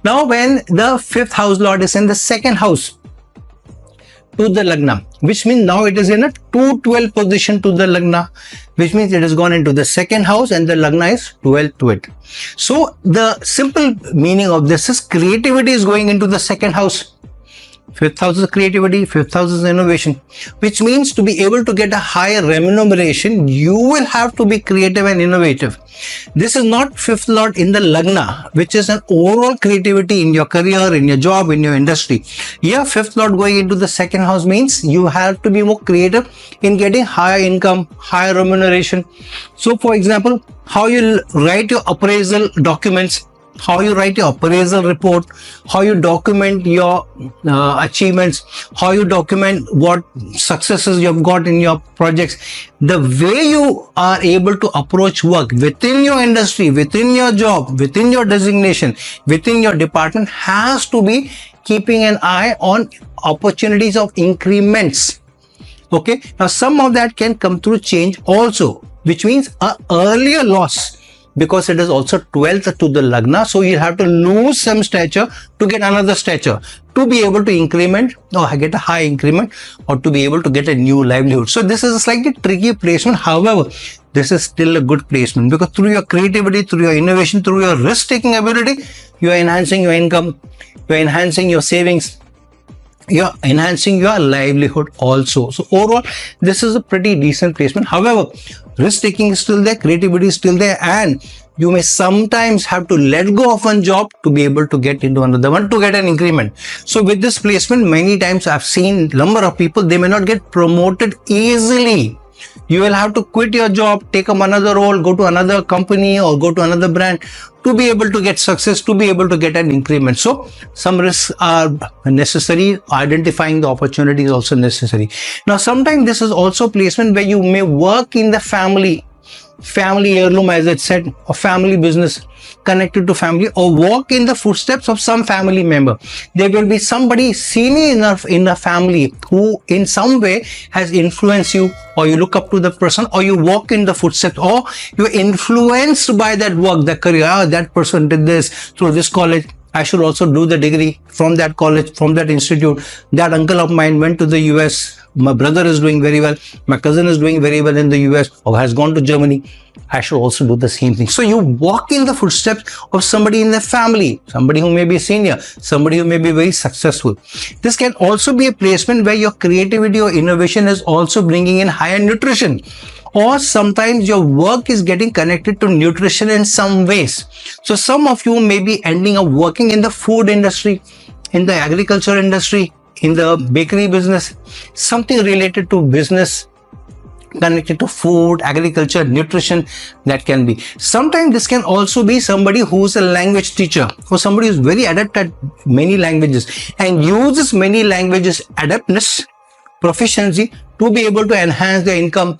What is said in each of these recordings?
Now when the 5th house lord is in the 2nd house to the Lagna, which means now it is in a 2-12 position to the Lagna, which means it has gone into the 2nd house and the Lagna is 12 to it. So the simple meaning of this is creativity is going into the 2nd house. 5th house is creativity, 5th house is innovation, which means to be able to get a higher remuneration, you will have to be creative and innovative. This is not 5th lord in the Lagna, which is an overall creativity in your career, in your job, in your industry. Here, 5th lord going into the 2nd house means you have to be more creative in getting higher income, higher remuneration. So, for example, how you write your appraisal documents, how you write your appraisal report, how you document your achievements, how you document what successes you have got in your projects. The way you are able to approach work within your industry, within your job, within your designation, within your department has to be keeping an eye on opportunities of increments. Okay, now some of that can come through change also, which means an earlier loss, because it is also 12th to the Lagna, so you have to lose some stature to get another stature, to be able to increment or get a high increment, or to be able to get a new livelihood. So this is a slightly tricky placement. However, this is still a good placement, because through your creativity, through your innovation, through your risk-taking ability, you are enhancing your income, you are enhancing your savings, you are enhancing your livelihood also. So overall, this is a pretty decent placement. However, risk taking is still there, creativity is still there, and you may sometimes have to let go of one job to be able to get into another one to get an increment. So with this placement, many times I've seen number of people, they may not get promoted easily. You will have to quit your job, take up another role, go to another company or go to another brand to be able to get success, to be able to get an increment. So some risks are necessary. Identifying the opportunity is also necessary. Now, sometimes this is also placement where you may work in the family heirloom, as I said, or family business connected to family, or walk in the footsteps of some family member. There will be somebody senior enough in the family who in some way has influenced you, or you look up to the person, or you walk in the footsteps, or you're influenced by that work, that career. Ah, that person did this through this college, I should also do the degree from that college, from that institute. That uncle of mine went to the US. My brother is doing very well. My cousin is doing very well in the US or has gone to Germany. I should also do the same thing. So you walk in the footsteps of somebody in the family, somebody who may be senior, somebody who may be very successful. This can also be a placement where your creativity or innovation is also bringing in higher nutrition. Or sometimes your work is getting connected to nutrition in some ways. So some of you may be ending up working in the food industry, in the agriculture industry, in the bakery business, something related to business connected to food, agriculture, nutrition, that can be. Sometimes this can also be somebody who's a language teacher or somebody who's very adept at many languages and uses many languages adeptness, proficiency to be able to enhance their income.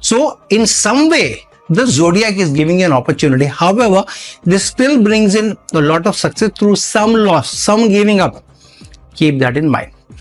So in some way, the zodiac is giving you an opportunity. However, this still brings in a lot of success through some loss, some giving up. Keep that in mind.